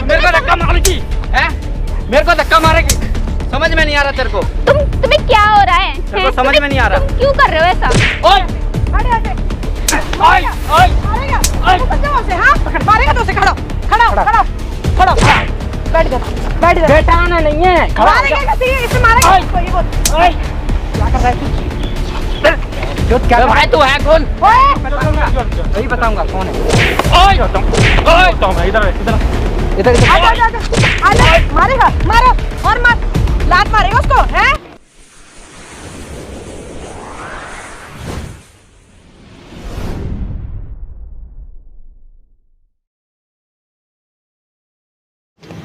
मेरे को धक्का मारेगी है? मेरे को धक्का मारेगी? समझ में नहीं आ रहा तेरे को? तुम्हें क्या हो रहा है? तेरे को समझ में नहीं आ रहा? तुम क्यों कर रहे हो ऐसा? ओए ओए मारेगा तो उसे खड़ा बैठ जा बेटा आना नहीं है, मारेगा कैसे इसे मारेगा इसको ये बोल क्या कर रहा है तू क्या भाई तू है कौन? वही बताऊंगा कौन है इधर आजा मारेगा मारो और मार लात मारेगा उसको हैं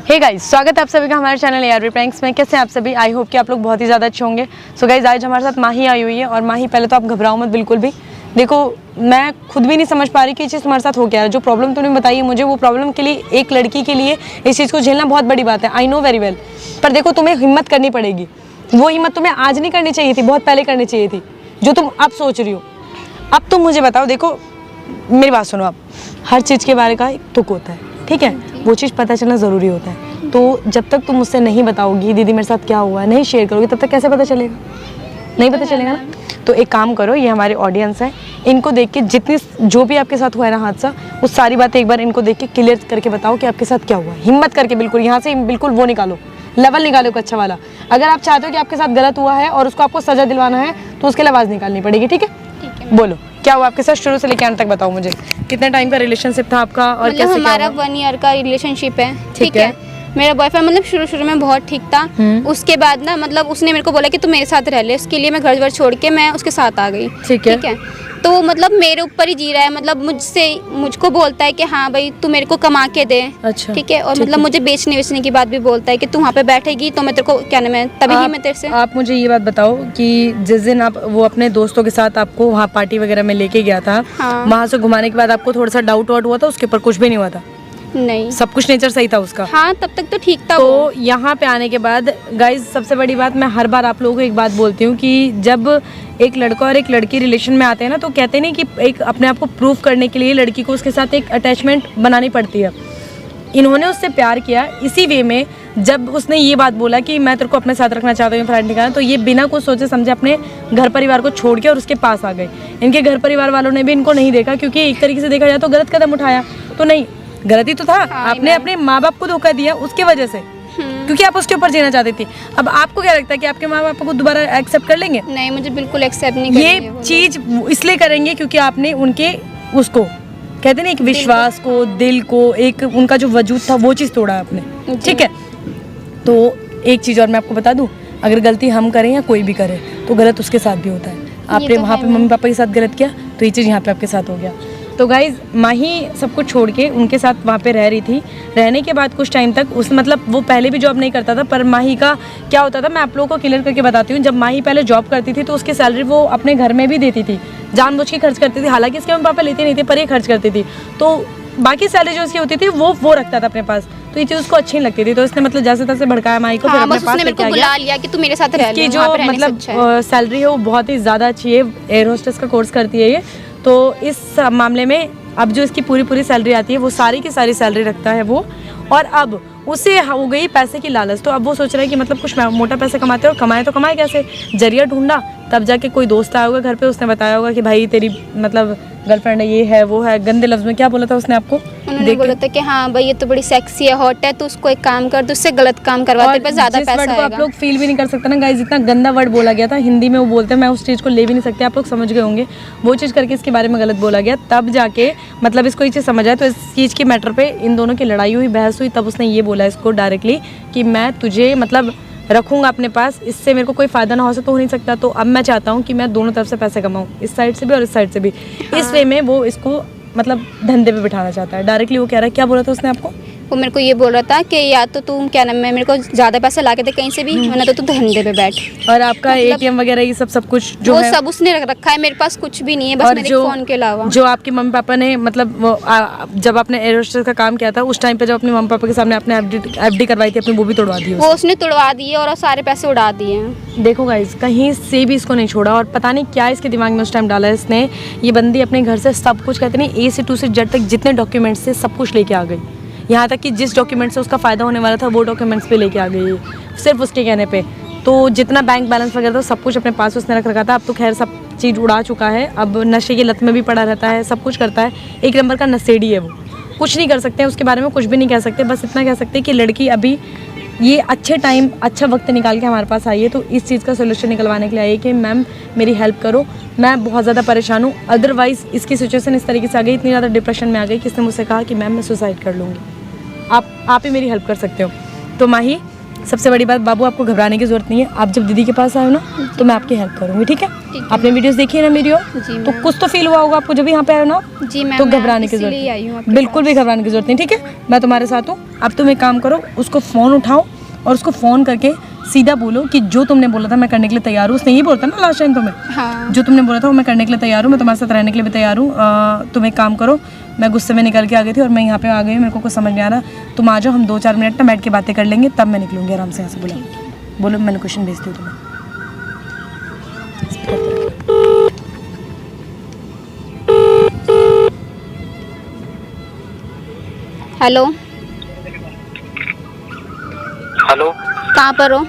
हे गाइस, स्वागत है आप सभी का हमारे चैनल ARV प्रैंक्स में। कैसे हैं आप सभी? आई होप कि आप लोग बहुत ही ज़्यादा अच्छे होंगे। सो गाइस, आज हमारे साथ माही आई हुई है। और माही, पहले तो आप घबराओ मत बिल्कुल भी। देखो, मैं खुद भी नहीं समझ पा रही कि ये चीज़ तुम्हारे साथ हो गया है। जो प्रॉब्लम तुमने बताई है मुझे, वो प्रॉब्लम के लिए, एक लड़की के लिए इस चीज़ को झेलना बहुत बड़ी बात है। I know very well. पर देखो, तुम्हें हिम्मत करनी पड़ेगी। वो हिम्मत तुम्हें आज नहीं करनी चाहिए थी, बहुत पहले करनी चाहिए थी, जो तुम अब सोच रही हो। अब तुम मुझे बताओ, देखो मेरी बात सुनो। आप हर चीज़ के बारे का एक तुक होता है, ठीक है? वो चीज़ पता चलना ज़रूरी होता है। तो जब तक तुम मुझसे नहीं बताओगी दीदी मेरे साथ क्या हुआ है, नहीं शेयर करोगे, तब तक कैसे पता चलेगा? नहीं पता चलेगा ना। तो एक काम करो, ये हमारे ऑडियंस है, इनको देख के जितनी जो भी आपके साथ हुआ है ना हादसा, वो सारी बातें एक बार इनको देख के क्लियर करके बताओ कि आपके साथ क्या हुआ। हिम्मत करके बिल्कुल यहाँ से बिल्कुल वो निकालो, लेवल निकालो एक अच्छा वाला। अगर आप चाहते हो कि आपके साथ गलत हुआ है और उसको आपको सजा दिलवाना है, तो उसके लिए आवाज़ निकालनी पड़ेगी, ठीक है? बोलो क्या हुआ आपके साथ, शुरू से लेकर अंत तक बताओ मुझे। कितने टाइम का रिलेशनशिप था आपका और कैसे? हमारा 1 ईयर का रिलेशनशिप है, ठीक है? मेरा बॉयफ्रेंड मतलब शुरू में बहुत ठीक था। उसके बाद ना मतलब उसने मेरे को बोला कि तू मेरे साथ रह ले। उसके लिए मैं घर छोड़ के मैं उसके साथ आ गई, ठीक है? तो वो मतलब मेरे ऊपर ही जी रहा है, मतलब मुझको बोलता है कि हाँ भाई तू मेरे को कमा के दे, अच्छा, ठीक है? और मतलब मुझे बेचने की बात भी बोलता है कि तू वहाँ पे बैठेगी तो मैं तेरे को क्या नाम है तभी ही मैं तेरे से। आप मुझे ये बात बताओ कि जिस दिन आप वो अपने दोस्तों के साथ आपको वहाँ पार्टी वगैरह में लेके गया था, वहाँ से घुमाने के बाद आपको थोड़ा सा डाउट वाउट हुआ था? उसके ऊपर कुछ भी नहीं हुआ था? नहीं, सब कुछ नेचर सही था उसका? हाँ, तब तक तो ठीक था। तो यहाँ पे आने के बाद गाइज, सबसे बड़ी बात, मैं हर बार आप लोगों को एक बात बोलती हूँ कि जब एक लड़का और एक लड़की रिलेशन में आते हैं ना, तो कहते नहीं कि एक अपने आप को प्रूव करने के लिए लड़की को उसके साथ एक अटैचमेंट बनानी पड़ती है। इन्होंने उससे प्यार किया इसी वे में। जब उसने ये बात बोला कि मैं तेरे को अपने साथ रखना चाहता हूँ, फ्रेंड निकालना, तो ये बिना कुछ सोचे समझे अपने घर परिवार को छोड़ के और उसके पास आ गए। इनके घर परिवार वालों ने भी इनको नहीं देखा, क्योंकि एक तरीके से देखा जाए तो गलत कदम उठाया तो नहीं, गलती तो था। आपने अपने माँ बाप को धोखा दिया उसके वजह से, क्योंकि आप उसके ऊपर जीना चाहती थी। अब आपको क्या लगता है कि आपके माँ बाप को दोबारा एक्सेप्ट कर लेंगे? नहीं, मुझे बिल्कुल एक्सेप्ट नहीं करेंगे। ये चीज इसलिए करेंगे क्योंकि आपने उनके उसको कहते नहीं, एक विश्वास को, दिल को, एक उनका जो वजूद था वो चीज़ तोड़ा आपने, ठीक है? तो एक चीज़ और मैं आपको बता दूं, अगर गलती हम करें या कोई भी करे तो गलत उसके साथ भी होता है। आपने वहाँ पे मम्मी पापा के साथ गलत किया तो ये चीज़ यहाँ पे आपके साथ हो गया। तो गाइज, माही सब कुछ छोड़ के उनके साथ वहाँ पे रह रही थी। रहने के बाद कुछ टाइम तक उस मतलब वो पहले भी जॉब नहीं करता था, पर माही का क्या होता था मैं आप लोगों को क्लियर करके बताती हूँ। जब माही पहले जॉब करती थी तो उसकी सैलरी वो अपने घर में भी देती थी, जानबूझ के खर्च करती थी। हालांकि इसके मम्मी पापा लेते नहीं थे, पर ये खर्च करती थी। तो बाकी सैलरी जो उसकी होती थी वो रखता था अपने पास। तो ये चीज़ उसको अच्छी नहीं लगती थी, तो उसने मतलब जैसे तैसे भड़काया माही को, फिर अपने पास लेके आ गया कि तू मेरे साथ रह ले। इसकी जो मतलब सैलरी है वो बहुत ही ज़्यादा अच्छी है। एयर होस्टेस का कोर्स करती है ये। तो इस मामले में अब जो इसकी पूरी सैलरी आती है वो सारी की सारी सैलरी रखता है वो। और अब उसे हो गई पैसे की लालच। तो अब वो सोच रहा है कि मतलब कुछ मोटा पैसे कमाते हो, कमाए तो कमाए कैसे? जरिया ढूंढा, तब जाके कोई दोस्त आया होगा घर पे, उसने बताया होगा कि भाई तेरी मतलब गर्लफ्रेंड है, ये है वो है। गंदे लफ्ज में क्या बोला था उसने आपको? उन्होंने बोला था कि हाँ भाई ये तो बड़ी सेक्सी है, हॉट है, तो उसको एक काम कर, तो उससे गलत काम करवा, तेरे पे ज्यादा पैसा आएगा। आप लोग फील भी नहीं कर सकते ना गाइस, इतना गंदा वर्ड बोला गया था। हिंदी में वो बोलते हैं, मैं उस चीज़ को ले भी नहीं सकती, आप लोग समझ गए होंगे। वो चीज़ करके इसके बारे में गलत बोला गया, तब जाके मतलब इसको ये चीज़ समझ आया। तो इस चीज़ की मैटर पे इन दोनों की लड़ाई हुई, बहस हुई, तब उसने ये बोला इसको डायरेक्टली कि मैं तुझे मतलब रखूंगा अपने पास, इससे मेरे को कोई फ़ायदा ना हो तो नहीं सकता। तो अब मैं चाहता हूँ कि मैं दोनों तरफ से पैसे कमाऊँ, इस साइड से भी और इस साइड से भी। इस वे में वो इसको मतलब धंधे पे बिठाना चाहता है। डायरेक्टली वो कह रहा है, क्या बोला था उसने आपको? वो मेरे को ये बोल रहा था कि या तो तुम क्या नाम है मेरे को ज़्यादा पैसा ला के दे कहीं से भी, वरना तो तू धंधे पे बैठ। और आपका मतलब ATM वगैरह ये सब कुछ जो वो सब उसने रखा है, मेरे पास कुछ भी नहीं है, बस मेरे फ़ोन के अलावा। जो आपके मम्मी पापा ने मतलब जब आपने एयर होस्टेस का काम किया था उस टाइम पे जब अपने मम्मी पापा के सामने आपने FD करवाई थी अपनी, वो भी तोड़वा दी? वो उसने तोड़वा दी है और सारे पैसे उड़ा दिए हैं। देखो गाइस, कहीं से भी इसको नहीं छोड़ा और पता नहीं क्या इसके दिमाग में उस टाइम डाला है इसने। ये बंदी अपने घर से सब कुछ कहते नहीं A से 2 से Z तक जितने डॉक्यूमेंट्स थे सब कुछ लेके आ गई। यहाँ तक कि जिस डॉक्यूमेंट से उसका फ़ायदा होने वाला था वो डॉक्यूमेंट्स भी लेके आ गई है, सिर्फ उसके कहने पे। तो जितना बैंक बैलेंस वगैरह था सब कुछ अपने पास उसने रख रखा था। अब तो खैर सब चीज़ उड़ा चुका है, अब नशे की लत में भी पड़ा रहता है, सब कुछ करता है। एक नंबर का नशेड़ी है वो, कुछ नहीं कर सकते हैं उसके बारे में, कुछ भी नहीं कह सकते। बस इतना कह सकते हैं कि लड़की अभी ये अच्छे टाइम अच्छा वक्त निकाल के हमारे पास आई है, तो इस चीज़ का सोल्यूशन निकलवाने के लिए आई है कि मैम मेरी हेल्प करो, मैं बहुत ज़्यादा परेशान हूँ। अदरवाइज़ इसकी सिचुएशन इस तरीके से आ गई, इतनी ज़्यादा डिप्रेशन में आ गई कि इसने मुझसे कहा कि मैम मैं सुसाइड कर लूँगी, आप ही मेरी हेल्प कर सकते हो। तो माही, सबसे बड़ी बात, बाबू आपको घबराने की ज़रूरत नहीं है। आप जब दीदी के पास आए ना तो मैं आपकी हेल्प करूँगी, ठीक है? आपने वीडियोस देखी है ना मेरी, तो कुछ तो फील हुआ होगा आपको जब यहाँ पे आए ना। जी मैम, तो घबराने की जरूरत नहीं, बिल्कुल भी घबराने की जरूरत नहीं, ठीक है? मैं तुम्हारे साथ हूँ। अब तुम एक काम करो, उसको फ़ोन उठाओ और उसको फ़ोन करके सीधा बोलो कि जो तुमने बोला था मैं करने के लिए तैयार हूँ। उसने यही बोलता ना लास्ट टाइम तुम्हें, हाँ। जो तुमने बोला था वो मैं करने के लिए तैयार हूँ, मैं तुम्हारे साथ रहने के लिए भी तैयार हूँ। तुम एक काम करो, मैं गुस्से में निकल के आ गई थी और मैं यहाँ पे आ गई हूँ, मेरे को कुछ समझ नहीं आ रहा, तुम आ जाओ, हम 2-4 मिनट ना बैठ के बातें कर लेंगे, तब मैं निकलूँगी आराम से यहाँ से। बोलो मैं लोकेशन भेजती हूँ तुम्हें। हेलो, हेलो, कहाँ पर हो?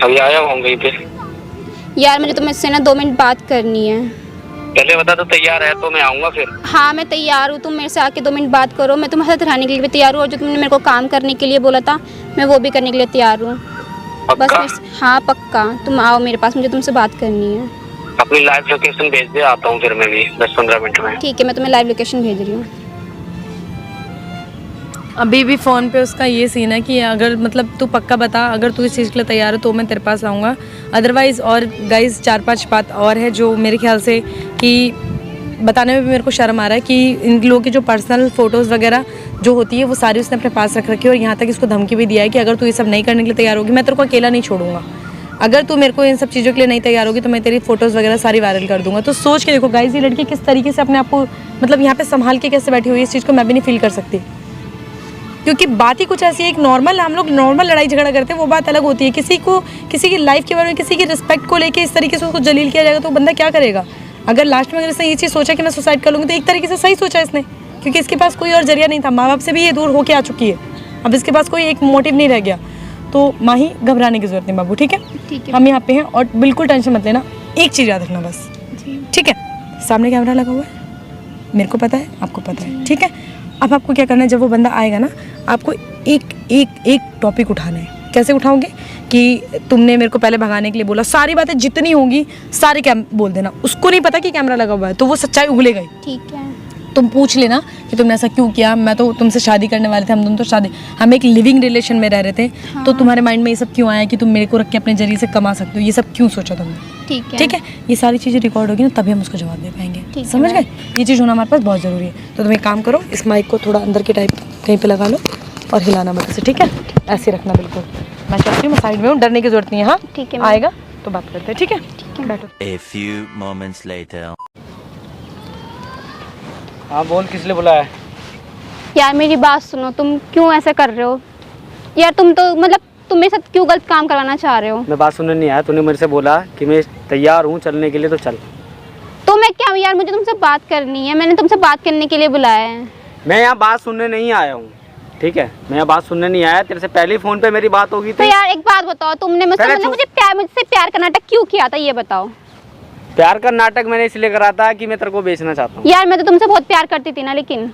अभी आया हूँ वहीं पे। यार मुझे तुमसे ना 2 मिनट बात करनी है। पहले बता तो तैयार है तो मैं आऊँगा फिर। हाँ मैं तैयार हूँ, तुम मेरे से आके 2 मिनट बात करो, मैं तुम्हारे साथ रहने के लिए भी तैयार हूँ और जो तुमने मेरे को काम करने के लिए बोला था मैं वो भी करने के लिए तैयार हूँ। बस हाँ पक्का, तुम आओ मेरे पास, मुझे तुमसे बात करनी है। अपनी लाइव लोकेशन भेज दे, आता हूँ फिर मैं भी 10-15 मिनट में। ठीक है, मैं तुम्हें लाइव लोकेशन भेज रही हूँ। अभी भी फ़ोन पे उसका ये सीन है कि अगर मतलब तू पक्का बता, अगर तू इस चीज़ के लिए तैयार हो तो मैं तेरे पास आऊँगा, अदरवाइज़। और गाइज़ 4-5 बात और है जो मेरे ख्याल से कि बताने में भी मेरे को शर्म आ रहा है कि इन लोगों की जो पर्सनल फ़ोटोज़ वगैरह जो होती है वो सारी उसने अपने पास रख रखी है, और यहाँ तक इसको धमकी भी दिया है कि अगर तू ये सब नहीं करने के लिए तैयार होगी मैं तेरे को अकेला नहीं छोड़ूंगा, अगर तू मेरे को इन सब चीज़ों के लिए नहीं तैयार होगी तो मैं तेरी फ़ोटोज़ वगैरह सारी वायरल कर दूंगा। तो सोच के देखो गाइज़, ये लड़की किस तरीके से अपने आप को मतलब यहाँ पे संभाल के कैसे बैठी हुई है, इस चीज़ को मैं भी नहीं फील कर सकती। क्योंकि बात ही कुछ ऐसी है, एक नॉर्मल हम लोग नॉर्मल लड़ाई झगड़ा करते हैं वो बात अलग होती है, किसी को किसी की लाइफ के बारे में किसी की रिस्पेक्ट को लेके इस तरीके से उसको जलील किया जाएगा तो बंदा क्या करेगा। अगर लास्ट में अगर इसने ये चीज़ सोचा कि मैं सुसाइड कर लूँगी तो एक तरीके से सही सोचा इसने, क्योंकि इसके पास कोई और जरिया नहीं था, माँ बाप से भी ये दूर होके आ चुकी है, अब इसके पास कोई एक मोटिव नहीं रह गया। तो माही घबराने की जरूरत नहीं बाबू, ठीक है? हम यहाँ पे हैं और बिल्कुल टेंशन मत लेना, एक चीज़ याद रखना बस, ठीक है? सामने कैमरा लगा हुआ है, मेरे को पता है, आपको पता है, ठीक है? अब आपको क्या करना है, जब वो बंदा आएगा ना आपको एक टॉपिक उठाना है। कैसे उठाओगे कि तुमने मेरे को पहले भगाने के लिए बोला, सारी बातें जितनी होंगी सारी बोल देना। उसको नहीं पता कि कैमरा लगा हुआ है तो वो सच्चाई उगलेगा ही। ठीक है। तुम पूछ लेना कि तुमने ऐसा क्यों किया, मैं तो तुमसे शादी करने वाले थे, हम एक लिविंग रिलेशन में रह रहे थे, हाँ। तो तुम्हारे माइंड में ये सब क्यों आया कि तुम मेरे को रख के अपने जरिए से कमा सकते हो, ये सब क्यों सोचा तुमने? ठीक है, ठीक है? ये सारी चीज़ें रिकॉर्ड होगी ना तभी हम उसको जवाब दे पाएंगे, समझ गए? ये चीज़ होना हमारे पास बहुत ज़रूरी है। तो तुम एक काम करो, इस माइक को थोड़ा अंदर के टाइप कहीं पर लगा लो और हिलाना मत से, ठीक है? ऐसे रखना बिल्कुल। मैं चाहती हूँ, मैं साइड में हूँ, डरने की जरूरत नहीं है। हाँ ठीक है, आएगा तो बात करते हैं, ठीक है? बैठो। A few moments later. हाँ बोल, किस लिए बुलाया है? यार मेरी बात सुनो, तुम क्यों ऐसा कर रहे हो यार? तुम तो मतलब तुम मेरे साथ क्यों गलत काम करवाना चाह रहे हो? मैं बात सुनने नहीं आया, तूने मेरे से बोला कि मैं तैयार हूँ चलने के लिए तो चल। तो मैं क्या हूँ यार, मुझे तुमसे बात करनी है, मैंने तुमसे बात करने के लिए बुलाया है। मैं यहाँ बात सुनने नहीं आया हूँ, ठीक है? मैं यहाँ बात सुनने नहीं आया, तेरे से पहले फ़ोन पे मेरी बात होगी तो यार एक बात बताओ, तुमने मुझसे मुझसे प्यार का नाटक क्यों किया था, ये बताओ। प्यार का नाटक मैंने इसलिए करा था कि मैं तेरे को बेचना चाहता हूँ। यार मैं तो तुमसे बहुत प्यार करती थी ना, लेकिन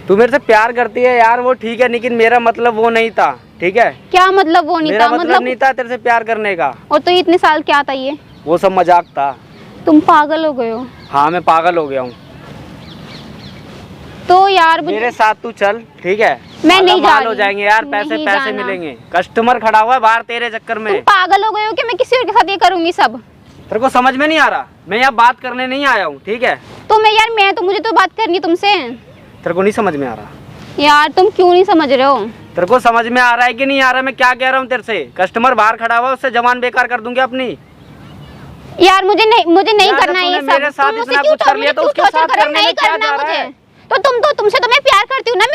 तू मेरे से प्यार करती है यार, वो ठीक है, लेकिन मेरा मतलब वो नहीं था, ठीक है? क्या मतलब वो नहीं मेरा था? मतलब नहीं था तेरे से प्यार करने का। और तो इतने साल क्या था ये? वो सब मजाक था। तुम पागल हो गए हो। हाँ मैं पागल हो गया हूँ। तो यार मेरे साथ तू चल, ठीक है? मैं नहीं जा रही। हो जाएंगे यार, पैसे मिलेंगे, कस्टमर खड़ा हुआ है बाहर तेरे चक्कर में। तुम पागल हो गए हो कि मैं किसी और के साथ ये करूंगी सब? तेरे को समझ में नहीं आ रहा, मैं यहाँ बात करने नहीं आया हूँ, ठीक है? तो मुझे तो बात करनी है तुमसे। तेरे को नहीं समझ में आ रहा यार तुम क्यों नहीं समझ रहे हो? तेरे को समझ में आ रहा है कि नहीं आ रहा? मैं क्या कह रहा हूँ तेरे से? कस्टमर बाहर खड़ा हुआ, उससे जवान बेकार कर दूंगी अपनी। यार मुझे नहीं करना ये सब। मेरे साथ इतना कुछ कर लिया तो उसके साथ करने में क्या जा रहा है? तो तुमसे तो मैं प्यार करती हूँ ना,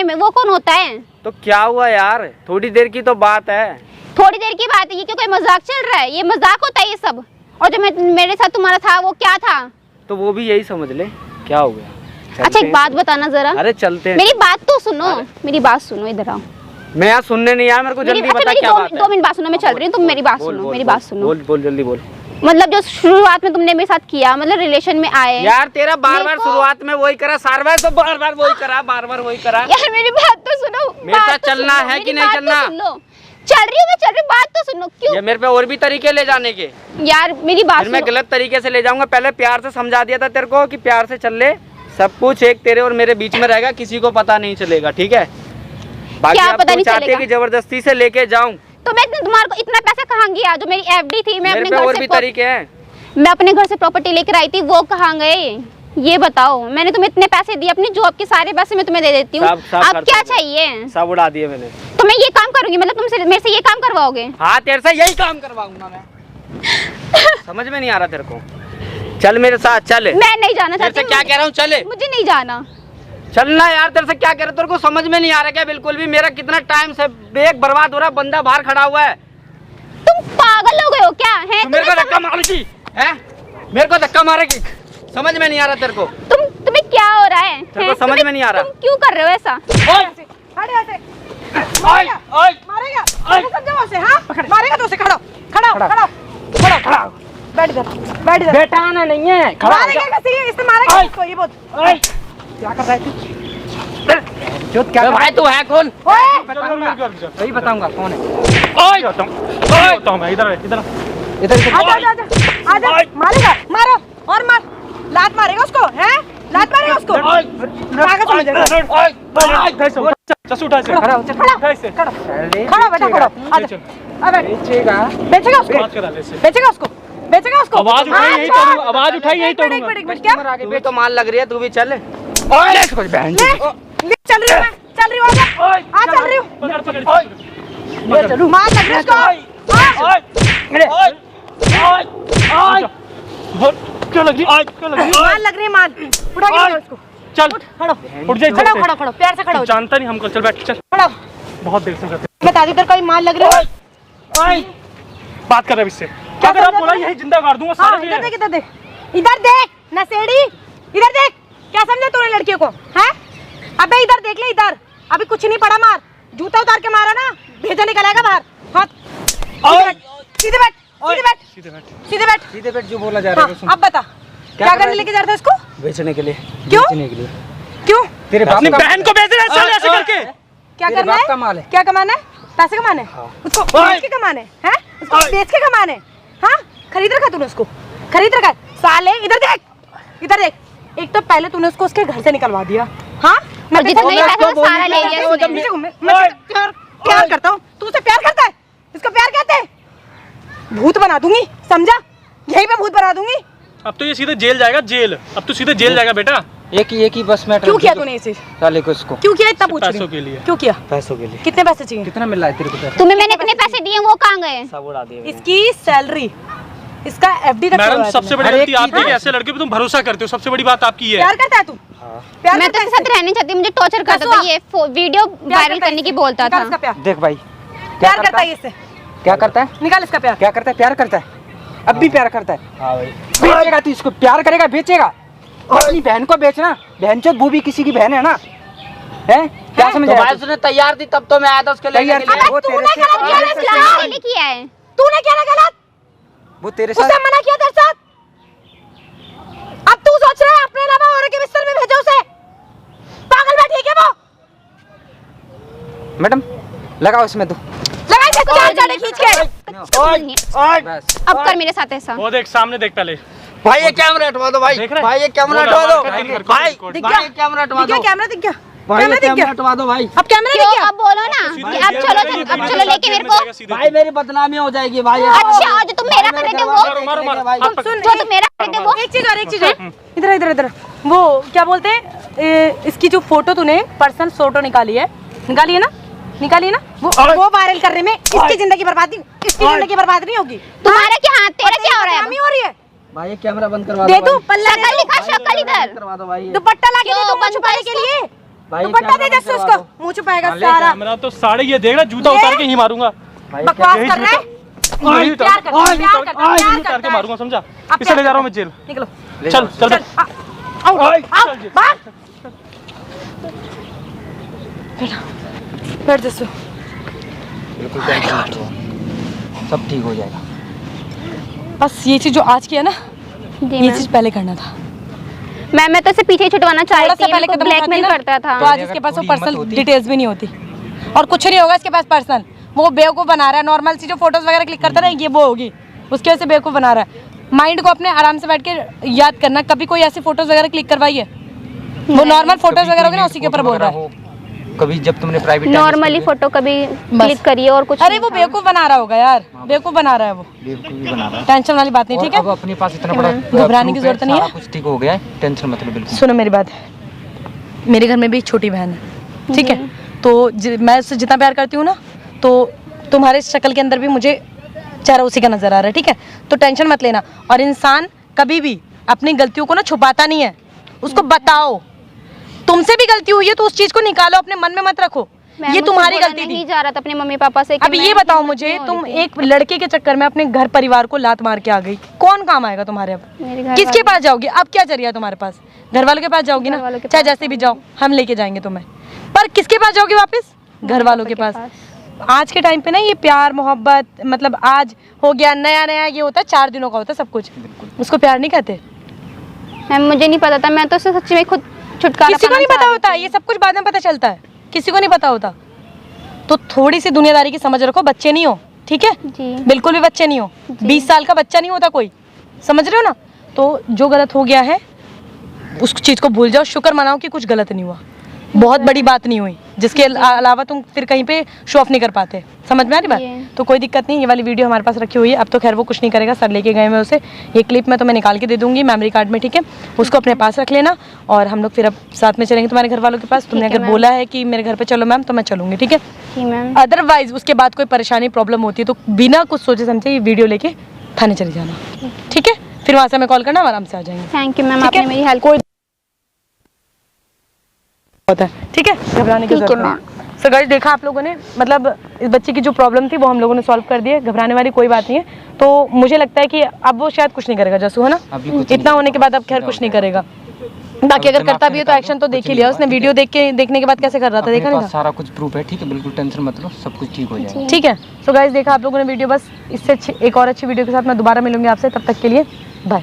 मैं वो कौन होता है? तो क्या हुआ यार, थोड़ी देर की तो बात है। थोड़ी देर की बात है, ये कोई मजाक चल रहा है? ये मजाक होता है ये सब? और जो मेरे साथ तुम्हारा था वो क्या था? तो वो भी यही समझ ले, क्या हो गया? अच्छा एक बात बताना जरा, अरे चलते हैं। मेरी बात तो सुनो, मेरी बात सुनो, इधर आओ। मैं यहाँ सुनने नहीं आया, मेरे को जल्दी बता क्या बात है। 2 मिनट बात सुनो, मैं चल रही हूँ, तुम मेरी बात सुनो, मेरी बात सुनो। बोल जल्दी बोल। मतलब जो शुरुआत में तुमने मेरे साथ किया, मतलब रिलेशन में आए यार तेरा बार बार शुरुआत में वही करा, सार बार तो बार बार वही करा, बार बार वही करा। यार मेरी बात तो सुनो, मेरे साथ चलना है कि नहीं चलना? चल रही हूँ मैं, चल रही हूँ, बात तो सुनो। क्यों ये मेरे पे और भी तरीके ले जाने के? यार मेरी बात फिर मैं सुनो। गलत तरीके से ले जाऊंगा। पहले प्यार से समझा दिया था तेरे को कि प्यार से चल ले, सब कुछ एक तेरे और मेरे बीच में रहेगा, किसी को पता नहीं चलेगा, ठीक है? बाकी क्या आप पता तो नहीं चाहते चलेगा? कि जबरदस्ती से लेके जाऊं? तो मैं तुम्हारे को इतना पैसा कहाँ गया? जो मेरी एफडी थी, मैं मेरे अपने पे घर और से भी तरीके हैं। मैं अपने घर से प्रॉपर्टी लेकर आई थी, वो कहाँ गए ये बताओ? मैंने तुम्हें इतने पैसे दिए, अपनी जॉब के सारे पैसे मैं तुम्हें दे देती हूँ, सब अब खर्च क्या हो गया। चाहिए? सब उड़ा दिए मैंने। तो मैं ये काम करूंगी, मतलब तुमसे मेरे से ये काम करवाओगे? हाँ तेरे से यही काम करवाऊंगा मैं। समझ में नहीं आ रहा तेरे को? चल मेरे साथ चल। मैं नहीं जाना तेरे चाहती से क्या कह रहा हूँ, चले। मुझे नहीं जाना। चलना यार, तेरे से क्या कह रहा, तेरे को समझ में नहीं आ रहा क्या बिल्कुल भी? मेरा कितना टाइम से बेग बर्बाद हो रहा है, बंदा बाहर खड़ा हुआ है। तुम पागल हो गए हो क्या? है मेरे को धक्का मारेगी है? मेरे को धक्का मारेगी? समझ में नहीं आ रहा तेरे को? तुम्हें क्या हो रहा है? तेरे को समझ में नहीं आ रहा? तुम क्यों कर रहे हो ऐसा? खड़े ऐसे मारेगा, समझो उसे। हाँ मारेगा तो उसे, खड़ा बैठ इधर। बैठाना नहीं है, खड़ा हो जा। मारेगा कैसे? इससे मारेगा इसको, ये बोल। क्या कर रहा है तू? क्या भाई तू है कौन? वही बताऊंगा कौन है। आजा मारेगा, मारो और मार, लात मारेगा उसको, हैं? लात मारेगा उसको, पागल समझेगा। खड़ा बेटा, खड़ा आजा। अबे बेचेगा उसको। आवाज उठाई यही तोड़ूंगा, आवाज उठाई यही तोड़ूंगा। एक मिनट, क्या आगे भी तो माल लग रही है, तू भी चल। ले, चल रही हूँ मैं, चल रही हूँ, आजा चल रही हूँ। चलू मार लग रही है उसको। क्या लग रही है? मार लग रही है, मार उठा के ले उसको। चल खड़ो उठ जा इधर से। खड़ो प्यार से खड़ा हो जा। जानता नहीं हमको, चल बैठ, चल। खड़ा बहुत देर से करते मैं ताजी तेरे कोई मार लग रही है। बात कर रहा है इससे। क्या कर रहा बोला, यही जिंदा मार दूंगा हाँ सारे। इधर देख, इधर देख नसेड़ी, इधर देख। क्या समझे तूने लड़कियों को, हैं? अबे इधर देख ले, इधर अभी कुछ नहीं पड़ा, मार जूता उतार के मारा ना, भेजा निकल आएगा बाहर। हाथ सीधे बैठ, सीधे बैठ, सीधे बैठ, सीधे बैठ, सीधे पेट जो बोला जा रहा है। अब बता क्या करने लेके जा रहा था इसको? बेचने के लिए। क्यों? बेचने के लिए। क्यों? तेरे बाप अपनी बहन को बेच रहा है साले ऐसे करके। क्या करना बाप का माल है? है। क्या कमाना है? पैसे कमाने उसको बेच के कमाने हैं? उसको बेच के कमाने? हाँ खरीद रखा तूने उसको, खरीद रखा साले। इधर देख, इधर देख। एक तो पहले तूने उसको उसके घर से निकलवा दिया। हाँ मैं जितना नहीं पैसा वो सारा ले लिया इसने। प्यार करता हूँ, तू उसे प्यार करता है? इसको प्यार कहते हैं? भूत बना दूंगी, समझा? यहीं पे भूत बना दूंगी। अब तो ये सीधे जेल जाएगा, जेल। अब तो सीधे जेल जाएगा बेटा। एक ही बस में। क्यों किया तूने इसे? साले को इसको क्यों किया? इतना पूछ रही पैसों हूँ। के लिए। क्यों किया? पैसों के लिए। कितने पैसे चाहिए? कितना मिल रहा है तेरे को पैसा? तुम्हें मैंने इतने पैसे दिए, वो कहाँ गए? सब उड़ा दिए मैंने। इसकी सैलरी, इसका एफडी तक मैडम करवाया सबसे तूने। बड़ी गलती आपकी कि ऐसे लड़के पे तुम भरोसा करते हो, सबसे बड़ी बात आपकी है। प्यार करता है तू? प्यार मैं तो इसके साथ रहना चाहती, मुझे टॉर्चर करता था, ये वीडियो वायरल करने की बोलता था। इसका प्यार, देख भाई प्यार करता है इससे। क्या करता है? निकाल इसका प्यार। क्या करता है? प्यार करता है, अब भी प्यार करता है। हाँ भाई। बेचेगा तू इसको? प्यार करेगा, बेचेगा? अपनी बहन को बेचना, बहन चोद, वो भी किसी की बहन है ना, है? क्या समझ रहा है? उसने तैयार थी तब तो मैं आया था उसके लिए। तूने गलत किया है। तूने क्या गलत? वो तेरे उसने साथ मना किया तेरे साथ। अब तू सोच रहा है अपने अलावा और के बिस्तर में भेजो उसे? पागल बैठी है वो। मैडम लगाओ इसमें तो। लगा इसे चार चाटे खींच के। बस अब कर मेरे साथ ऐसा। वो देख सामने देख पहले। भाई ये कैमरा हटवा दो भाई। देख रहे? भाई ये कैमरा बोला, हटवा दो मार का दिन भर भाई। को दिख भाई गया? ये कैमरा हटवा दिख गया? दो कैमरा दिख गया? भाई। कैमरा ये दिख कैमरा गया? हटवा दो भाई। अब कैमरा दिख क्यों? गया? अब बोलो ना कि अब चलो लेके मेरे को। भाई मेरी बदनामी हो जाएगी भाई। अच्छा जो तुम मेरा कर रहे थे वो, मारो मारो मारो। हाथ पकड़। जो तुम मेरा कर रहे थे वो। एक चीज और इधर इधर इधर। वो क्या बोलते हैं, इसकी जो फोटो तूने पर्सनल फोटो निकाली है ना, वो वायरल करने में इसकी जिंदगी बर्बाद नहीं होगी। तुम्हारा क्या हाथ, तेरा क्या हो रहा है? हो रही है। भाई ये कैमरा बंद करवा दे दो दू पल्ला शक्ल दिखा, शक्ल इधर। करवा दो भाई। दुपट्टा ला के दे क्यों? दूंगा छुपाने के लिए। भाई दुपट्टा दे जैसे उसको, मुंह छुपाएगा सारा। कैमरा तो साढ़े ये देख रहा, जूता उतार के ही मारूंगा। बकवास कर रहा है। यही उतार प्यार करता है, प्यार करता है, प्यार उतार के करता है। मारूंगा, समझा? अब इसे ले क्या जा रहा हूँ मैं जेल। निकलो चल चल चल। आओ भाग। भाग। बैठ जसू। बिल्कुल टेंशन मत लो, सब ठीक हो जाएगा। बस ये चीज़ जो आज किया ना, जी ये चीज़ पहले करना था। मैं तो इसे पीछे छुटवाना चाह थोड़ा रही सा थी, पहले मेरे को कदम ब्लैकमेल उठाती ना, करता था। तो आज इसके पास वो थोड़ी हिम्मत पर्सनल होती। डिटेल्स भी नहीं होती और कुछ नहीं होगा इसके पास पर्सनल। वो बेवकूफ़ बना रहा है, नॉर्मल सी जो फोटोज वगैरह क्लिक करता है ना, ये वो होगी, उसकी वजह से बेवकूफ़ बना रहा है। माइंड को अपने आराम से बैठ के याद करना, कभी कोई ऐसी फोटोज वगैरह क्लिक करवाई है? वो नॉर्मल फोटोज वगैरह होगी ना, उसी के ऊपर बोल रहा है। कभी जब तुमने प्राइवेट नॉर्मली फोटो कभी क्लिक करिए और कुछ अरे वो बेवकूफ़ बना रहा होगा यार, बेवकूफ़ बना रहा है वो, बेवकूफी बना रहा है। टेंशन वाली बात नहीं, ठीक है? अब अपने पास इतना बड़ा घबराने की जरूरत नहीं है। सारा कुछ ठीक हो गया है, टेंशन मत लो बिल्कुल। सुनो मेरी बात, मेरे घर में भी एक छोटी बहन है, ठीक है? तो मैं उससे जितना प्यार करती हूँ ना, तो तुम्हारे शक्ल के अंदर भी मुझे चेहरा उसी का नजर आ रहा है, ठीक है? तो टेंशन मत लेना। और इंसान कभी भी अपनी गलतियों को ना छुपाता नहीं है, उसको बताओ। तुमसे भी गलती हुई है तो उस चीज को निकालो, अपने मन में मत रखो ये तुम्हारी गलती थी। नहीं जा रहा था अपने मम्मी पापा से। अब ये बताओ मुझे, तुम एक लड़के के चक्कर में अपने घर परिवार को लात मार के आ गई, कौन काम आएगा तुम्हारे? अब किसके पास जाओगी? अब क्या जरिया है तुम्हारे पास? घर वालों के पास जाओगी ना, चाहे जैसे भी जाओ, हम लेके जाएंगे तुम्हें, पर किसके पास जाओगे वापस? घर वालों के पास। आज के टाइम पे ना ये प्यार मोहब्बत, मतलब आज हो गया नया नया, ये होता है 4 दिनों का होता है सब कुछ, उसको प्यार नहीं कहते। मैम मुझे नहीं पता था, मैं तो सच्ची में खुद छुटकारा किसी को नहीं पता होता, ये सब कुछ बाद में पता चलता है, किसी को नहीं पता होता। तो थोड़ी सी दुनियादारी की समझ रखो, बच्चे नहीं हो, ठीक है? जी। बिल्कुल भी बच्चे नहीं हो, 20 साल का बच्चा नहीं होता कोई, समझ रहे हो ना? तो जो गलत हो गया है उस चीज़ को भूल जाओ, शुक्र मनाओ कि कुछ गलत नहीं हुआ, बहुत बड़ी बात नहीं हुई जिसके अलावा तुम फिर कहीं पे शो ऑफ नहीं कर पाते। समझ में आ रही बात? तो कोई दिक्कत नहीं, ये वाली वीडियो हमारे पास रखी हुई है, अब तो खैर वो कुछ नहीं करेगा, सर लेके गए मैं उसे, ये क्लिप मैं तुम्हें निकाल के दे दूंगी मेमोरी कार्ड में, ठीक है? उसको अपने पास रख लेना और हम लोग फिर अब साथ में चलेंगे तुम्हारे घर वालों के पास। तुमने अगर बोला है कि मेरे घर पे चलो मैम, तो मैं चलूंगी, ठीक है? जी मैम। अदरवाइज उसके बाद कोई परेशानी प्रॉब्लम होती है तो बिना कुछ सोचे समझे ये वीडियो लेके थाने चले जाना, ठीक है? फिर वहाँ से हमें कॉल करना, आराम से आ जाएंगे। थैंक यू मैम, ठीक है? आपने मेरी हेल्प कोई होता है, ठीक है? घबराने की जरूरत नहीं। सो गाइस, देखा आप लोगों ने, मतलब इस बच्चे की जो प्रॉब्लम थी वो हम लोगों ने सॉल्व कर दी है, घबराने वाली कोई बात नहीं है। तो मुझे लगता है कि अब वो शायद कुछ नहीं करेगा जसू, है ना? इतना होने के बाद अब खैर कुछ नहीं करेगा। बाकी अगर करता भी है तो एक्शन तो देख ही लिया उसने, वीडियो देखने के बाद कैसे कर रहा था, देखा नहीं था? सारा कुछ प्रूफ है, ठीक है? बिल्कुल टेंशन मत लो, सब कुछ ठीक हो जाएगा, ठीक है? सो गाइस, देखा आप लोगों ने वीडियो, बस इससे एक और अच्छी वीडियो के साथ मैं दोबारा मिलूंगी आपसे, तब तक के लिए बाय।